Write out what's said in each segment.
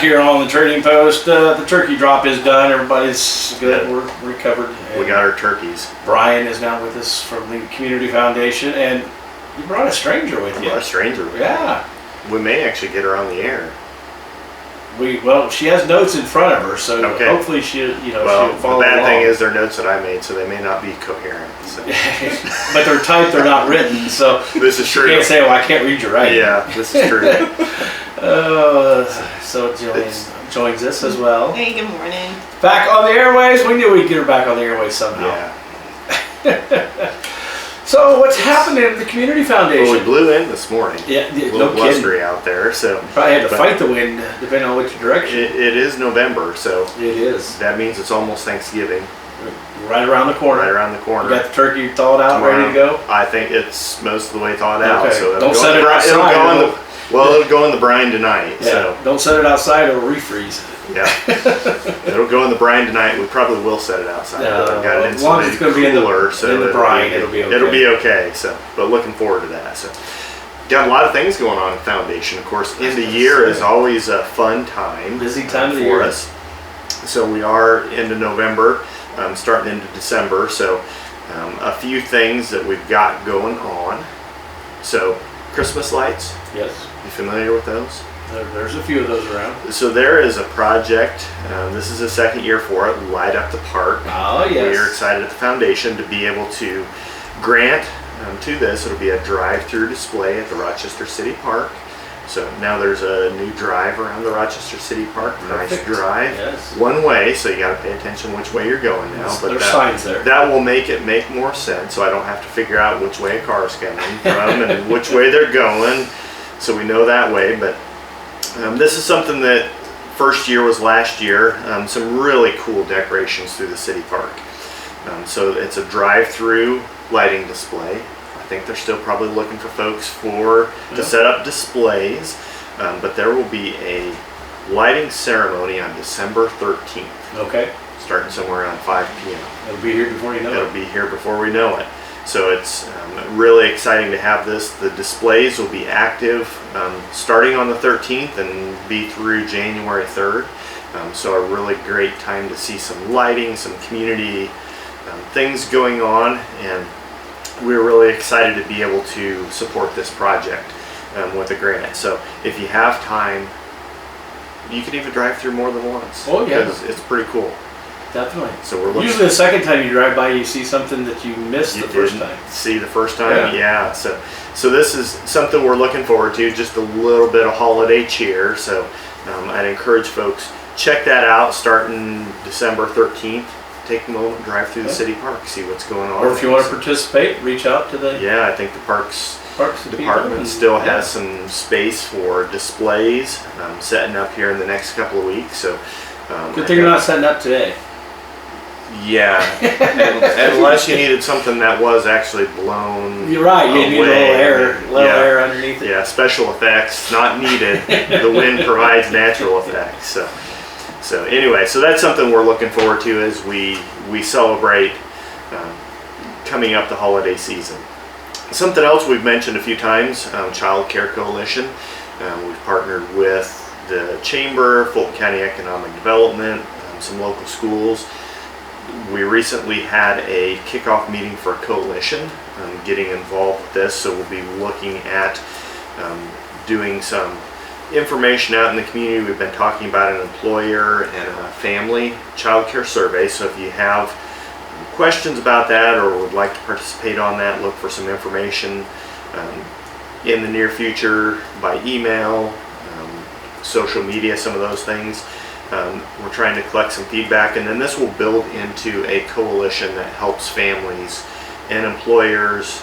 back here on the Trading Post. The turkey drop is done. Everybody's good. We're recovered. We got our turkeys. Brian is now with us from the Community Foundation, and you brought a stranger with you. A stranger. Yeah. We may actually get her on the air. Well, she has notes in front of her, so hopefully she'll follow the bad along. thing is they're notes that I made, so they may not be coherent. So. But they're typed, they're not written, so this is true. You can't say, well, I can't read your writing. Yeah, this is true. So Jillian joins us as well. Hey, good morning. Back on the airways. We knew we'd get her back on the airways somehow. Yeah. So what's happening at the Community Foundation? Well, we blew in this morning. Yeah, a little blustery out there, so probably had to fight the wind depending on which direction. It is November, so it is. That means it's almost Thanksgiving. Right around the corner. Right around the corner. You got the turkey thawed out, tomorrow, ready to go? I think it's most of the way thawed out. Okay. So don't set it outside. It'll go in the brine tonight. Yeah. So don't set it outside; it'll refreeze. Yeah, it'll go in the brine tonight. We probably will set it outside. I've got it as long as it's going to be in the brine, it'll be okay. It'll be okay. So, but looking forward to that. So, got a lot of things going on in Foundation. Of course, end of year is always a fun time. Busy time of the for year. us. So we are into November, starting into December. So, a few things that we've got going on. So, Christmas lights. Yes. You familiar with those? There's a few of those around. So there is a project, this is the second year for it, Light Up the Park. Oh, yes. We are excited at the foundation to be able to grant to this. It'll be a drive-through display at the Rochester City Park. So now there's a new drive around the Rochester City Park. Perfect. Nice drive. Yes. One way, so you got to pay attention which way you're going now. Yes, but there's signs there. That will make it make more sense, so I don't have to figure out which way a car is coming from and which way they're going. So we know that way, but this is something that first year was last year. Some really cool decorations through the city park. So it's a drive-through lighting display. I think they're still probably looking for folks to set up displays, but there will be a lighting ceremony on December 13th. Okay. Starting somewhere around 5 p.m. It'll be here before you know it. It'll be here before we know it. So it's really exciting to have this. The displays will be active starting on the 13th and be through January 3rd. So a really great time to see some lighting, some community things going on, and we're really excited to be able to support this project with a grant. So if you have time, you can even drive through more than once. Oh yeah, because it's pretty cool. Definitely. So we're looking. Usually the second time you drive by, you see something that you missed the first time. See the first time, yeah. So this is something we're looking forward to. Just a little bit of holiday cheer. So I'd encourage folks, check that out. Starting December 13th, take a moment, drive through the city park, see what's going on. Or if you want to participate, reach out to the. Yeah, I think the parks department and, still has some space for displays setting up here in the next couple of weeks. So good thing you're not setting up today. Yeah, unless you needed something that was actually blown. You're right. You need a little air underneath it. Yeah, special effects not needed. The wind provides natural effects. So anyway, so that's something we're looking forward to as we celebrate coming up the holiday season. Something else we've mentioned a few times: Child Care Coalition. We've partnered with the Chamber, Fulton County Economic Development, some local schools. We recently had a kickoff meeting for a coalition, getting involved with this, so we'll be looking at doing some information out in the community. We've been talking about an employer and a family child care survey, so if you have questions about that or would like to participate on that, look for some information in the near future by email, social media, some of those things. We're trying to collect some feedback, and then this will build into a coalition that helps families and employers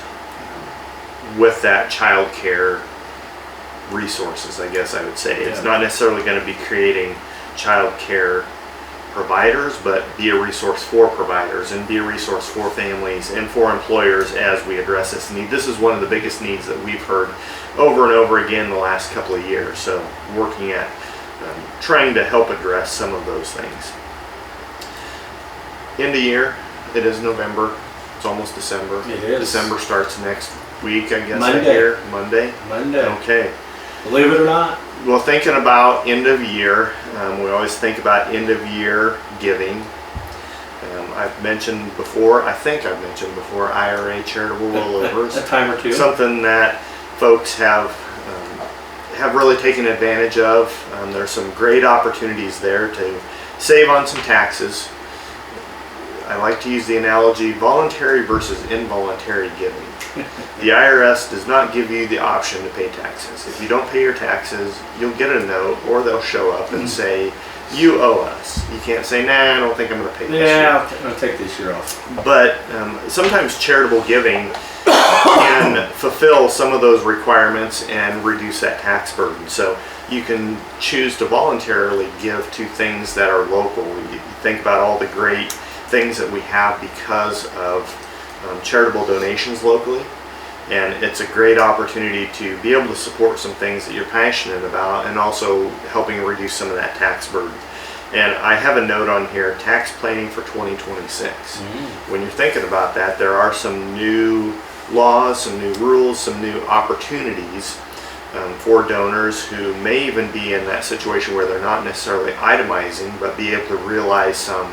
with that child care resources, I guess I would say. It's not necessarily going to be creating child care providers, but be a resource for providers and be a resource for families and for employers as we address this need. This is one of the biggest needs that we've heard over and over again the last couple of years. So working at trying to help address some of those things. End of year, it is November. It's almost December. It is. December starts next week, I guess. Monday. Here. Monday. Monday. Okay. Believe it or not, Well, thinking about end of year, we always think about end of year giving. I've mentioned before, I think I've mentioned before, IRA charitable rollovers. A time or two. Something that folks have really taken advantage of. There's some great opportunities there to save on some taxes. I like to use the analogy voluntary versus involuntary giving. The IRS does not give you the option to pay taxes. If you don't pay your taxes, you'll get a note, or they'll show up and say, you owe us. You can't say, nah, I don't think I'm going to pay this year. I'll take this year off. But sometimes charitable giving can fulfill some of those requirements and reduce that tax burden. So you can choose to voluntarily give to things that are local. You think about all the great things that we have because of charitable donations locally, and it's a great opportunity to be able to support some things that you're passionate about, and also helping reduce some of that tax burden. And I have a note on here, tax planning for 2026. When you're thinking about that, there are some new laws, some new rules, some new opportunities for donors who may even be in that situation where they're not necessarily itemizing, but be able to realize some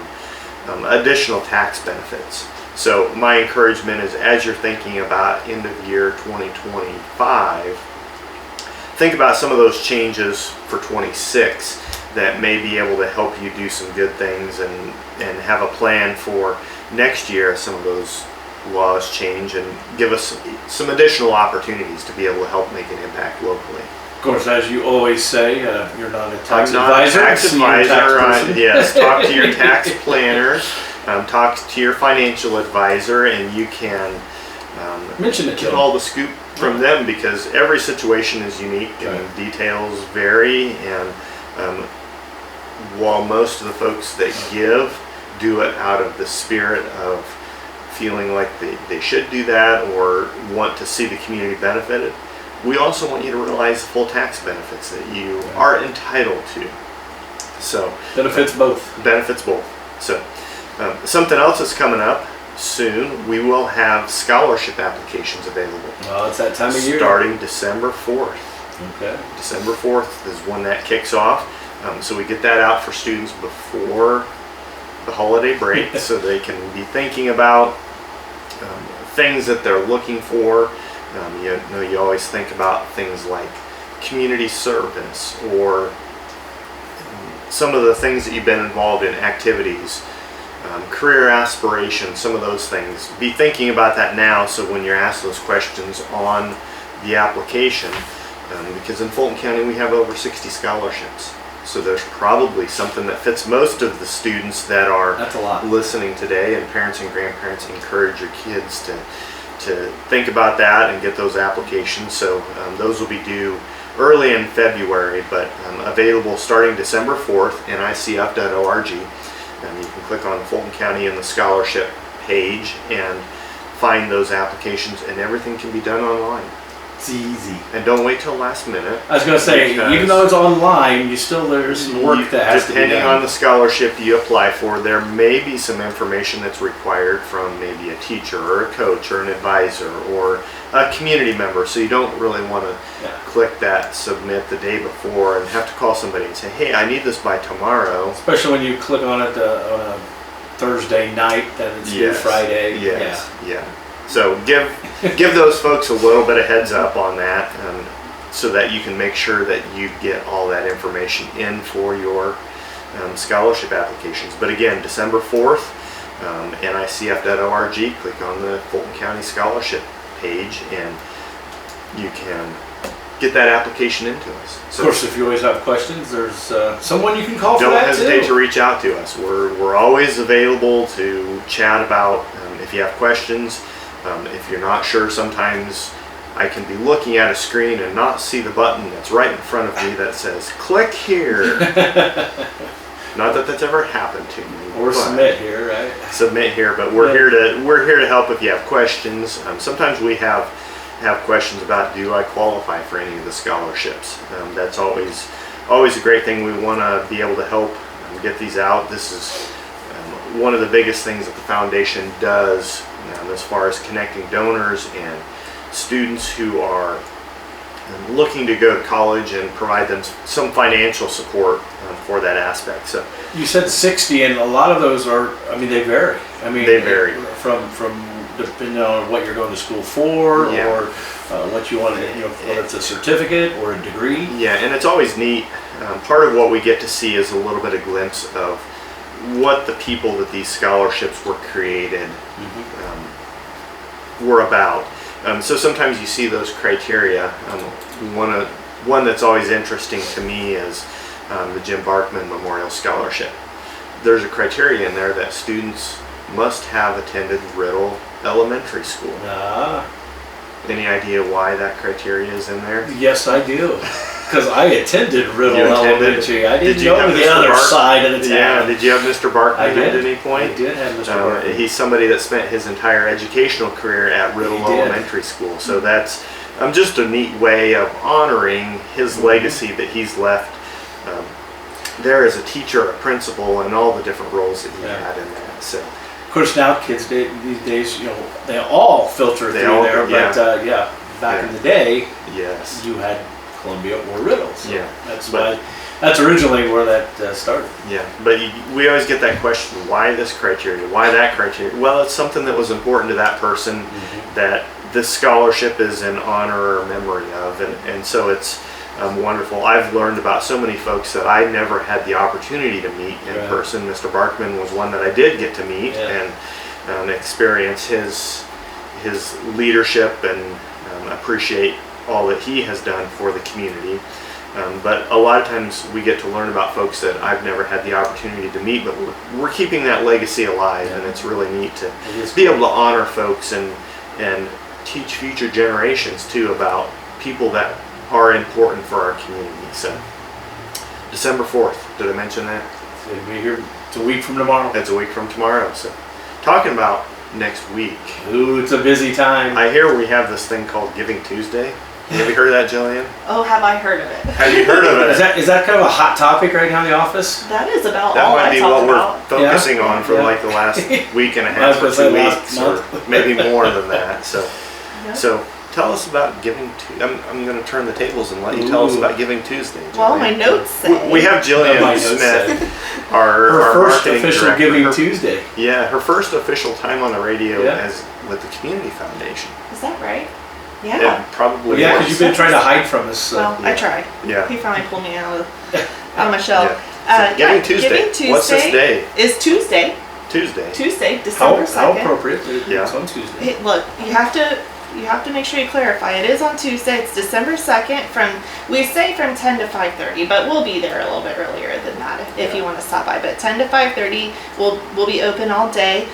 additional tax benefits. So my encouragement is, as you're thinking about end of year 2025, think about some of those changes for 26 that may be able to help you do some good things, and have a plan for next year as some of those laws change, and give us some additional opportunities to be able to help make an impact locally. Of course, as you always say, you're not a tax I'm not advisor. a tax you're a advisor. tax person. Yes, talk to your tax planner, talk to your financial advisor, and you can Mention it to get them. all the scoop from them, because every situation is unique and details vary. And while most of the folks that give do it out of the spirit of feeling like they should do that or want to see the community benefited, we also want you to realize the full tax benefits that you are entitled to. So Benefits both. benefits both. So something else that's coming up soon, we will have scholarship applications available Well, it's that time of year. starting December 4th. Okay. December 4th is when that kicks off. So we get that out for students before the holiday break so they can be thinking about things that they're looking for. You know, you always think about things like community service, or some of the things that you've been involved in, activities, career aspirations, some of those things. Be thinking about that now, so when you're asked those questions on the application, because in Fulton County we have over 60 scholarships. So there's probably something that fits most of the students that are That's a lot. listening today, and parents and grandparents, encourage your kids to think about that and get those applications. So those will be due early in February, but available starting December 4th, nicf.org. You can click on Fulton County and the scholarship page and find those applications, and everything can be done online. It's easy. And don't wait till last minute. I was going to say, even though it's online, there's some work that has to be done. Depending on the scholarship you apply for, there may be some information that's required from maybe a teacher or a coach or an advisor or a community member. So you don't really want to click that submit the day before and have to call somebody and say, hey, I need this by tomorrow. Especially when you click on it on a Thursday night, then it's due Friday. Yes. Yeah. So give those folks a little bit of heads up on that, so that you can make sure that you get all that information in for your scholarship applications. But again, December 4th, nicf.org, click on the Fulton County Scholarship page, and you can get that application into us. So Of course, if you always have questions, there's someone you can call for don't that hesitate too. to reach out to us. We're always available to chat about if you have questions. If you're not sure, sometimes I can be looking at a screen and not see the button that's right in front of me that says click here. Not that that's ever happened to me. Or but submit here, right? Submit here, but we're here to help if you have questions. Sometimes we have questions about, do I qualify for any of the scholarships? That's always a great thing. We want to be able to help get these out. This is one of the biggest things that the foundation does, as far as connecting donors and students who are looking to go to college and provide them some financial support for that aspect. So You said 60, and a lot of those are, I mean, they vary. I mean, They vary. from depending on what you're going to school for, Yeah. or what you want to, whether it's a certificate or a degree. yeah, and it's always neat. Part of what we get to see is a little bit of glimpse of what the people that these scholarships were created were about. So sometimes you see those criteria. One that's always interesting to me is the Jim Barkman Memorial Scholarship. There's a criteria in there that students must have attended Riddle Elementary School. Any idea why that criteria is in there? Yes, I do. Because I attended Riddle You attended? Elementary. I didn't Did you go have to the Mr. other Bark? side of the town. Yeah, did you have Mr. Barkman I did. at any point? I did have Mr. Barkman. He's somebody that spent his entire educational career at Riddle He did. Elementary School. So that's just a neat way of honoring his legacy that he's left there as a teacher, a principal, and all the different roles that he Yeah. had in that. So Of course, now kids these days, they all filter They through all- there. yeah. But back Yeah. in the day, yes, you had Columbia or Riddle. So Yeah. that's But- why. That's originally where that started. yeah. But we always get that question: why this criteria? Why that criteria? Well, it's something that was important to that person that this scholarship is in honor or memory of, and so it's wonderful. I've learned about so many folks that I never had the opportunity to meet in Right. person. Mr. Barkman was one that I did get to meet Yeah. and experience his leadership and appreciate all that he has done for the community. But a lot of times we get to learn about folks that I've never had the opportunity to meet, but we're keeping that legacy alive, and it's really neat to It is be cool. able to honor folks and teach future generations too about people that are important for our community. So December 4th, did I mention that? It'll be here. It's a week from tomorrow. It's a week from tomorrow. So talking about next week, Ooh, it's a busy time. I hear we have this thing called Giving Tuesday. Have you heard of that, Jillian? Oh, have I heard of it? Have you heard of Is it? that kind of a hot topic right now in the office? That is about That all might I be talk what we're about. focusing on for Yeah. like the last week and a I was half or gonna say 2 last weeks, or month. maybe more than that. So, Yep. so tell us about Giving Tuesday. I'm going to turn the tables and let you tell us Ooh. about Giving Tuesday. Well, Jillian. my notes say. We have My Jillian notes Smith, say. our Her first marketing official director. Giving Her- Tuesday. Yeah, her first official time on the radio Yeah. as with the Community Foundation. Is that right? Yeah. It probably Well, yeah, was. because you've been trying to hide from us. So. Well, yeah. I tried. Yeah. He finally pulled me out of my shell. Yeah. So Giving yeah, Tuesday. Giving Tuesday. What's this day? Is Tuesday. Tuesday. How December 2nd. appropriate. Yeah. It's on Tuesday. Hey, look, you have to make sure you clarify. It is on Tuesday. It's December 2nd we say from 10 to 5:30, but we'll be there a little bit earlier than that if you want to stop by. But 10 to 5:30, we'll be open all day.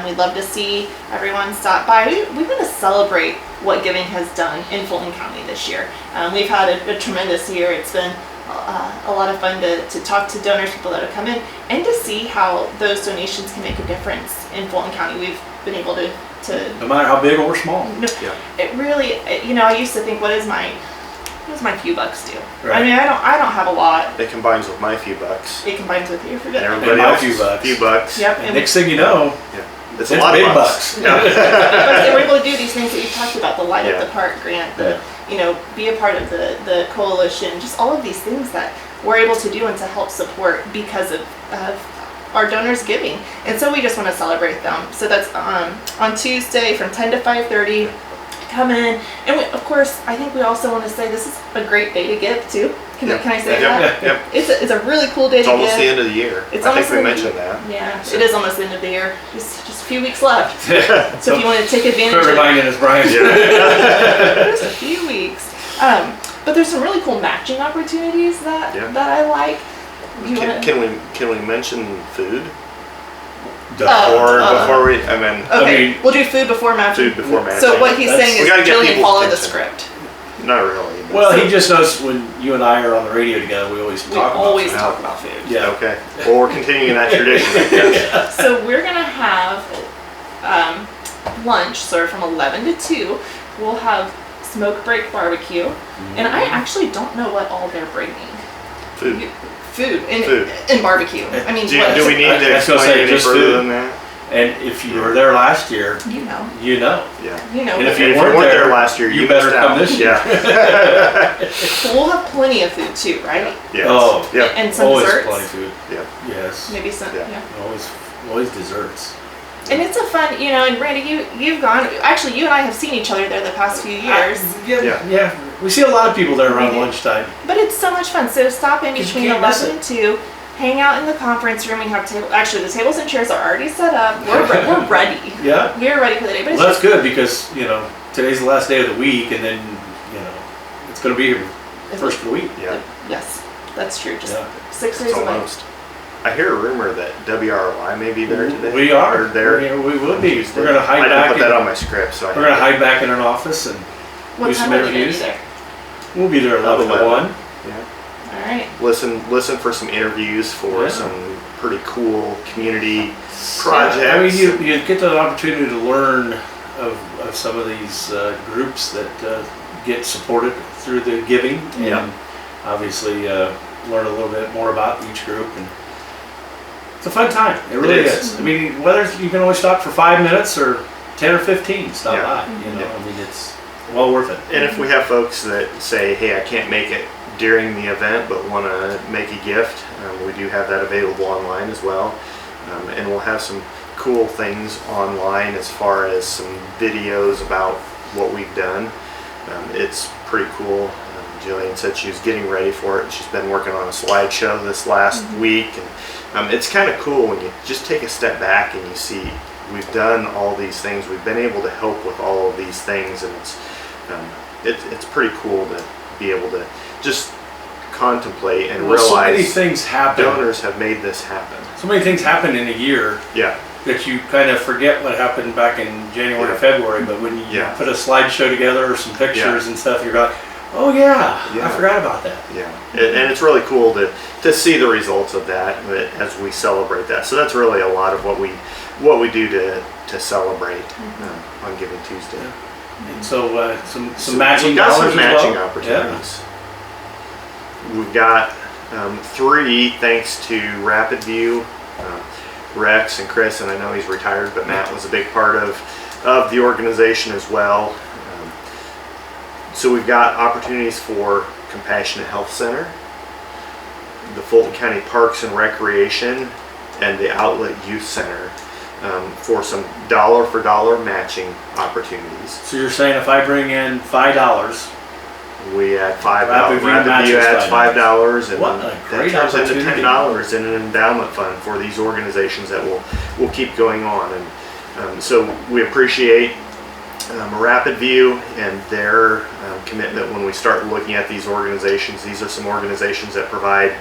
We'd love to see everyone stop by. We want to celebrate what giving has done in Fulton County this year. We've had a tremendous year. It's been a lot of fun to talk to donors, people that have come in, and to see how those donations can make a difference in Fulton County. We've been able to No matter how big or small. Yeah. it really, I used to think, what does my few bucks do? Right. I mean, I don't have a lot. It combines with my few bucks. It combines with you, And forget it. everybody my else's few bucks. few bucks. Yep. And And next thing you know, It's it's a lot big of bucks. Yeah. but they were able to do these things that you talked about, the Light Yeah. Up the Park grant, Yeah. be a part of the coalition, just all of these things that we're able to do and to help support because of our donors giving. And so we just want to celebrate them. So that's on Tuesday from 10 to 5:30. Come in, and of course, I think we also want to say this is a great day to give too. Can I say that? Yep. It's a really cool day It's to almost give. the end of the year. It's I almost think we the end of mentioned that. Yeah, So- it is almost the end of the year. Just a few weeks left. So if you want to take advantage Quit of reminding us, Brian. just a few weeks. But there's some really cool matching opportunities that Yeah. I like. You wanna- Can we mention food? Oh, Before we, I mean, Okay, I mean- we'll do food before matching. Food before matching. So what he's That's- saying We is gotta get Jillian people's follow the attention. script. not really. but- Well, he just knows when you and I are on the radio together, we always We talk always about talk about food. Yeah. Okay. Well, we're continuing that tradition. I guess. So we're gonna have lunch, so from 11 to 2, we'll have smoke break barbecue, and I actually don't know what all they're bringing. Food. Food and Food. and barbecue. I mean, Do what? we need I to was gonna explain say, any just further food. than that? And if you were there last year, You know. you know. Yeah. You know. And if And you weren't there last year, you you better missed come out. this year. Yeah. So we'll have plenty of food too, right? Yes. Oh. Yeah. And some Always desserts. plenty of food. Yeah. Yes. Maybe some. Yeah. Yeah. Always desserts. And it's a fun, and Randy, you've gone. Actually, you and I have seen each other there the past few years. Yeah. We see a lot of people there around We do. lunchtime. But it's so much fun. So stop in 'Cause you between can't miss 11 and 2. Hang out in the conference room. We have actually the tables and chairs are already set up. We're ready. Yeah. We're ready for the day. But it's Well, that's just, good because, today's the last day of the week and then, it's going to be here first of the week. Yeah. Yes, that's true. Just Yeah. 6 days It's away. almost. I hear a rumor that WROI may be there today. We are. Or there. We will on be. Tuesday. We're going to I hide didn't back. put that on my script, so We're going to hide back in an office and What do time some are you going to be interviews. there? We'll be there 11 to 1. Yeah. All right. Listen for some interviews for Yeah. some pretty cool community projects. I mean, you get the opportunity to learn of some of these groups that get supported through the giving, and Yeah. obviously learn a little bit more about each group. And it's a fun time. It really It is. I mean, whether you can only stop for 5 minutes or 10 or 15, stop Yeah. by. Yeah. I mean, it's well worth it. And if we have folks that say, hey, I can't make it during the event but want to make a gift, we do have that available online as well. And we'll have some cool things online as far as some videos about what we've done. It's pretty cool. Jillian said she was getting ready for it. She's been working on a slideshow this last week. And it's kind of cool when you just take a step back and you see we've done all these things. We've been able to help with all of these things, and it's pretty cool to be able to just contemplate and Well, so many realize things happen. donors have made this happen. So many things happen in a year Yeah, that you kind of forget what happened back in January Yeah. or February, but when you Yeah. put a slideshow together or some pictures Yeah. and stuff, you're like, oh yeah, Yeah. I forgot about that. yeah, and it's really cool to see the results of that as we celebrate that. So that's really a lot of what we do to celebrate on Giving Tuesday. And so some So matching we've got dollars some as matching well. opportunities. We've got 3 thanks to Rapid View, Rex and Chris, and I know he's retired, but Matt was a big part of the organization as well. So we've got opportunities for Compassionate Health Center, the Fulton County Parks and Recreation, and the Outlet Youth Center for some dollar for dollar matching opportunities. So you're saying if I bring in $5, We add $5. Rapid View Rapid View matches adds $5, and What a that great turns into opportunity. $10 in an endowment fund for these organizations that will keep going on. And so we appreciate Rapid View and their commitment when we start looking at these organizations. These are some organizations that provide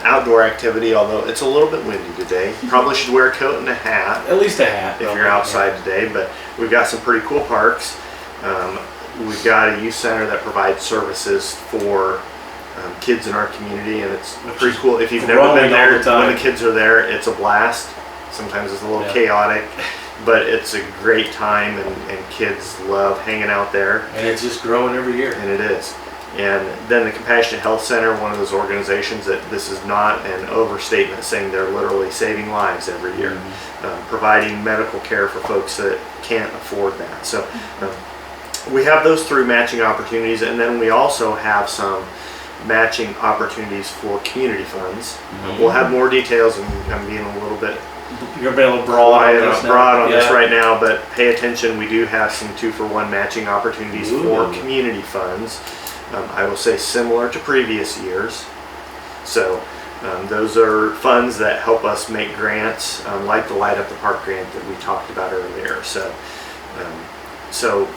outdoor activity, although it's a little bit windy today. You probably should wear a coat and a hat at least a hat. if probably. you're outside today, but we've got some pretty cool parks. We've got a youth center that provides services for kids in our community, and it's Which pretty is cool. If you've never growing been all there, the time. when the kids are there, it's a blast. Sometimes it's a little Yeah. chaotic, but it's a great time, and kids love hanging out there, And it's just growing every year. and it is. And then the Compassionate Health Center, one of those organizations that this is not an overstatement saying they're literally saving lives every year, providing medical care for folks that can't afford that. So we have those 3 matching opportunities, and then we also have some matching opportunities for community funds. We'll have more details, and I'm being a little bit You're being able to broad on this now. broad on this Yeah. right now, but pay attention. We do have some 2-for-1 matching opportunities for Ooh. community funds. I will say similar to previous years. So those are funds that help us make grants, like the Light Up the Park grant that we talked about earlier. So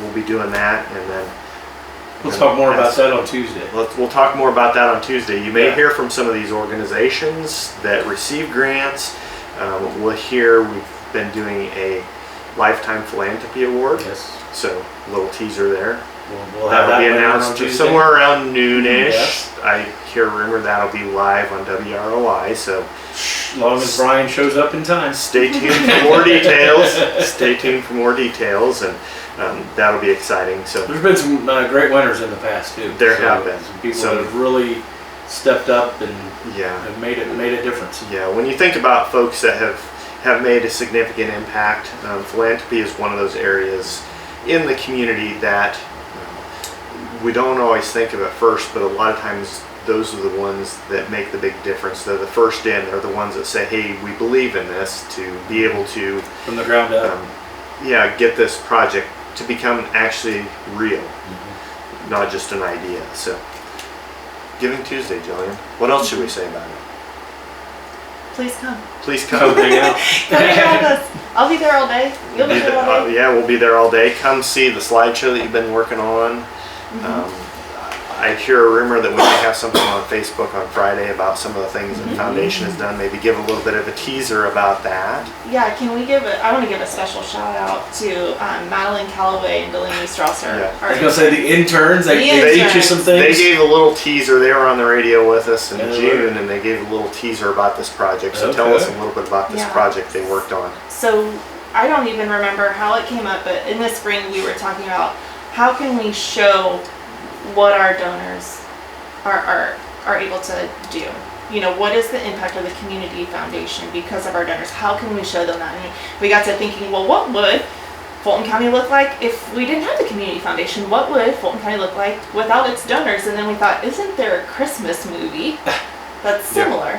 we'll be doing that, and then We'll talk more about that on Tuesday. we'll talk more about that on Tuesday. You may Yeah. hear from some of these organizations that receive grants. We'll hear we've been doing a Lifetime Philanthropy Award. Yes. So a little teaser there. We'll have that That'll be later on announced Tuesday. somewhere around noonish. Yes. I hear a rumor that'll be live on WROI. So As long as Brian shows up in time. stay tuned for more details. Stay tuned for more details, and that'll be exciting. So There's been some great winners in the past too. There have been. Some people Some- that have really stepped up and yeah. have made a difference. Yeah, when you think about folks that have have made a significant impact. Philanthropy is one of those areas in the community that we don't always think of at first, but a lot of times those are the ones that make the big difference. They're the first in. They're the ones that say, hey, we believe in this, to be able to From the ground up. get this project to become actually real, not just an idea. So, Giving Tuesday, Jillian. What else should we say about it? Please come. Please Come come. hang out. Come hang out with us. I'll be there all day. You'll be there all day. Yeah, we'll be there all day. Come see the slideshow that you've been working on. I hear a rumor that we may have something on Facebook on Friday about some of the things that the foundation has done. Maybe give a little bit of a teaser about that. Yeah, can we I want to give a special shout out to Madeline Calloway and Delaney Strasser. Yeah. I was gonna say the interns. They The teach you interns. some They things. gave a little teaser. They were on the radio with us in Yeah, they June, were. and they gave a little teaser about this project. So tell Okay. us a little bit about this Yeah. project they worked on. So I don't even remember how it came up, but in the spring we were talking about how can we show what our donors are able to do. You know, what is the impact of the community foundation because of our donors? How can we show them that? And we got to thinking, well, what would Fulton County look like if we didn't have the community foundation? What would Fulton County look like without its donors? And then we thought, isn't there a Christmas movie that's similar?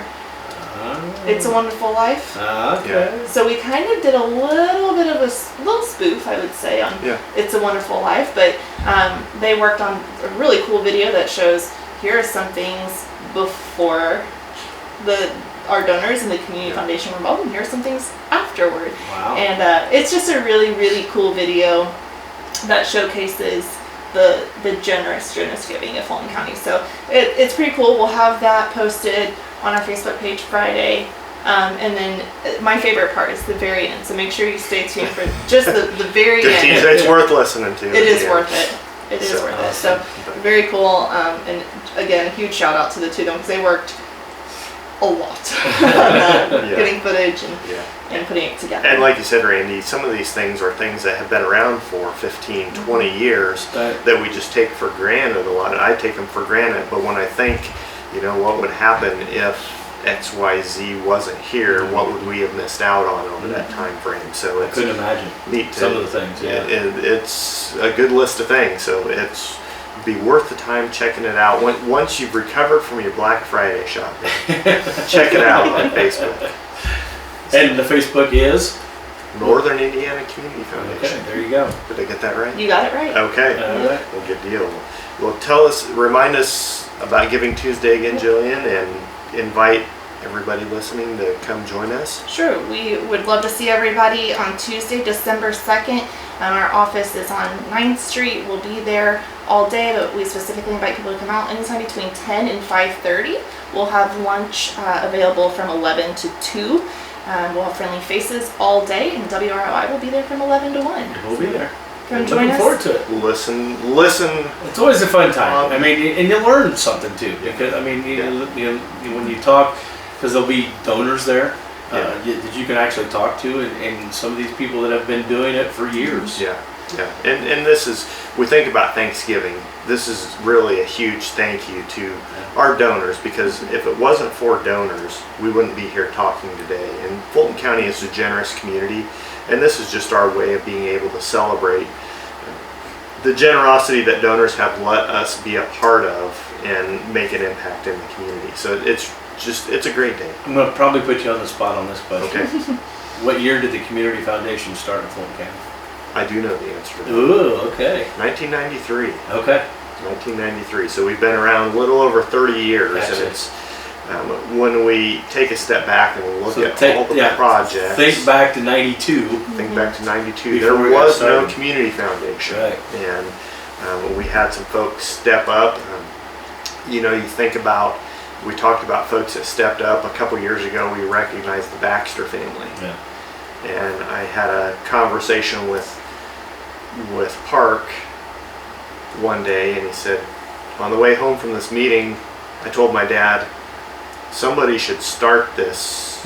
It's a Wonderful Life. Okay. So we kind of did a little bit of little spoof, I would say, on Yeah. It's a Wonderful Life, but they worked on a really cool video that shows here are some things before our donors and the community foundation were involved, and here are some things afterward. Wow. And it's just a really, really cool video that showcases the generous giving of Fulton County. So it's pretty cool. We'll have that posted on our Facebook page Friday. And then my favorite part is the very end. So make sure you stay tuned for just the very Good end. teaser. It's worth listening to. It is Yeah. worth it. It is So worth it. So very cool. And again, a huge shout out to the two of them because they worked a lot on that, Yeah. getting footage Yeah. and putting it together. And like you said, Randy, some of these things are things that have been around for 15, 20 years Right. that we just take for granted a lot. I take them for granted, but when I think, you know, what would happen if XYZ wasn't here, what would we have missed out on over that time frame? So I it's couldn't imagine neat to, some of the things. Yeah. it's a good list of things, so it's be worth the time checking it out. Once you've recovered from your Black Friday shopping, check it out on Facebook. And the Facebook is. Northern Indiana Community Okay. Foundation. There you go. Did I get that right? You got it right. Okay. All right. Well, good deal. Well, remind us about Giving Tuesday again, Jillian, and invite everybody listening to come join us. Sure, we would love to see everybody on Tuesday, December 2nd. Our office is on 9th Street. We'll be there all day, but we specifically invite people to come out anytime between 10 and 5:30. We'll have lunch available from 11 to 2. We'll have friendly faces all day, and WROI will be there from 11 to 1. We'll be there. Come join Looking us. forward to it. Listen. It's always a fun time. I mean, and you learn something too. Because I mean, when you talk, because there'll be donors there that you can actually talk to, and some of these people that have been doing it for years. Yeah. And this is, we think about Thanksgiving, this is really a huge thank you to our donors, because if it wasn't for donors, we wouldn't be here talking today. And Fulton County is a generous community, and this is just our way of being able to celebrate the generosity that donors have let us be a part of and make an impact in the community. So it's a great day. I'm going to probably put you on the spot on this question. Okay. What year did the Community Foundation start in Fulton County? I do know the answer to that. Ooh, okay. 1993. Okay. 1993. So we've been around a little over 30 years, Gotcha. and it's when we take a step back and we look at all the projects. Think back to 92. Think back to 92. Before There we got was no started. community foundation, Right. and we had some folks step up. You think about. We talked about folks that stepped up. A couple years ago, we recognized the Baxter family. Yeah. And I had a conversation with Park one day, and he said, on the way home from this meeting, I told my dad, somebody should start this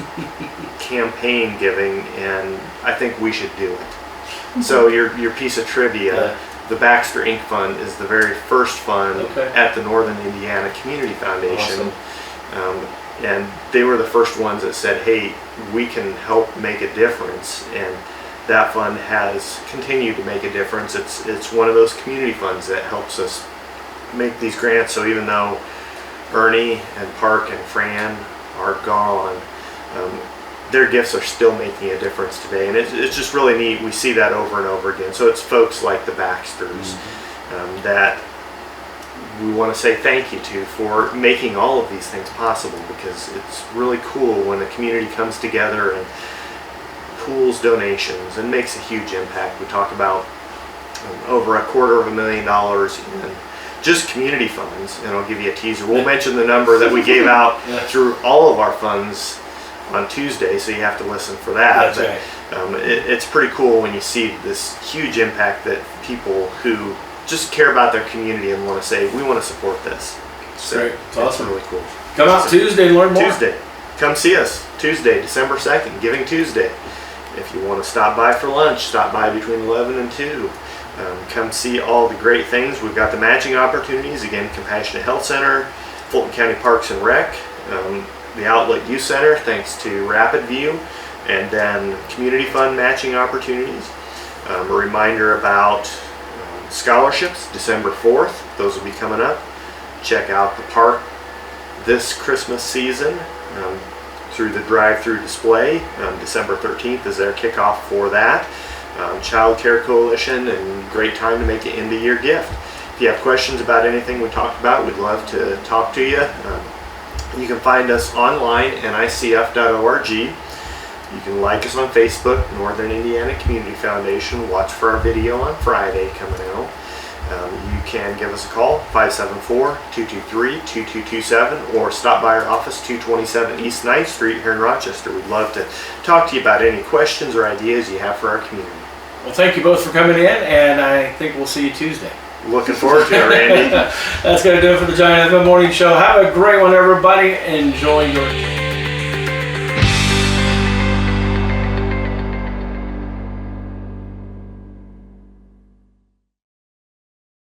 campaign giving, and I think we should do it. So your piece of trivia, the Baxter Inc. Fund is the very first fund Okay. at the Northern Indiana Community Foundation. Awesome. And they were the first ones that said, hey, we can help make a difference. And that fund has continued to make a difference. It's one of those community funds that helps us make these grants. So even though Ernie and Park and Fran are gone, their gifts are still making a difference today. And it's just really neat. We see that over and over again. So it's folks like the Baxters that we want to say thank you to for making all of these things possible, because it's really cool when the community comes together and pools donations and makes a huge impact. We talk about over $250,000 in just community funds, and I'll give you a teaser. We'll mention the number that we gave out through all of our funds on Tuesday, so you have to listen for that. That's right. It's pretty cool when you see this huge impact that people who just care about their community and want to say, we want to support this. It's great. It's awesome. Really cool. Come out Tuesday and learn more. Tuesday. Come see us. Tuesday, December 2nd, Giving Tuesday. If you want to stop by for lunch, stop by between 11 and 2. Come see all the great things. We've got the matching opportunities. Again, Compassionate Health Center, Fulton County Parks and Rec, the Outlet Youth Center, thanks to Rapid View, and then Community Fund matching opportunities. A reminder about scholarships, December 4th. Those will be coming up. Check out the park this Christmas season through the drive-through display. December 13th is their kickoff for that. Child Care Coalition, and great time to make an end-of-year gift. If you have questions about anything we talked about, we'd love to talk to you. You can find us online at nicf.org. You can like us on Facebook, Northern Indiana Community Foundation. Watch for our video on Friday coming out. You can give us a call, 574-223-2227, or stop by our office, 227 East 9th Street here in Rochester. We'd love to talk to you about any questions or ideas you have for our community. Well, thank you both for coming in, and I think we'll see you Tuesday. Looking forward to it, Randy. That's going to do it for the Giant FM Morning Show. Have a great one, everybody. Enjoy your